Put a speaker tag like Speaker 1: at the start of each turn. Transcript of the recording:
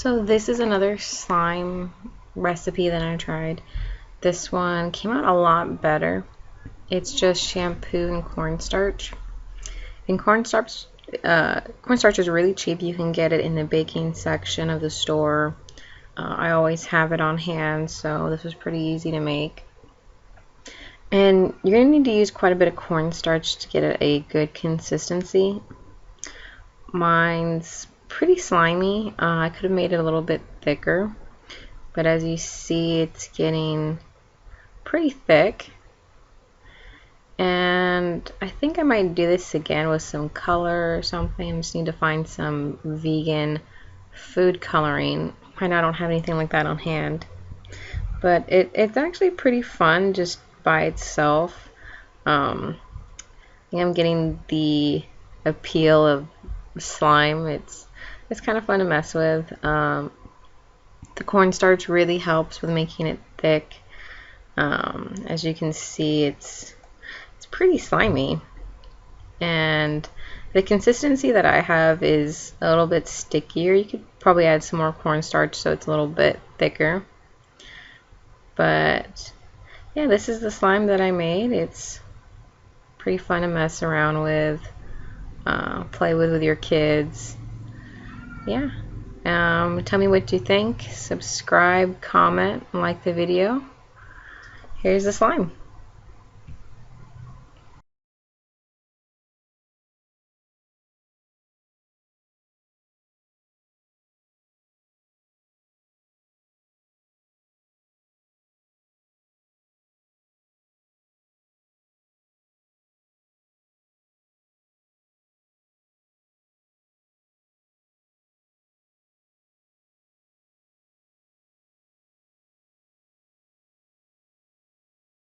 Speaker 1: So this is another slime recipe that I tried. This one came out a lot better. It's just shampoo and cornstarch. And cornstarch is really cheap. You can get it in the baking section of the store. I always have it on hand, so this was pretty easy to make. And you're going to need to use quite a bit of cornstarch to get a good consistency. Mine's pretty slimy. I could have made it a little bit thicker, but as you see, it's getting pretty thick. And I think I might do this again with some color or something. I just need to find some vegan food coloring. I know I don't have anything like that on hand, but it's actually pretty fun just by itself. I think I'm getting the appeal of slime. It's kind of fun to mess with. The cornstarch really helps with making it thick. As you can see, it's pretty slimy, and the consistency that I have is a little bit stickier. You could probably add some more cornstarch so it's a little bit thicker, but yeah, this is the slime that I made. It's pretty fun to mess around with, play with your kids. Yeah. Tell me what you think. Subscribe, comment, and like the video. Here's the slime.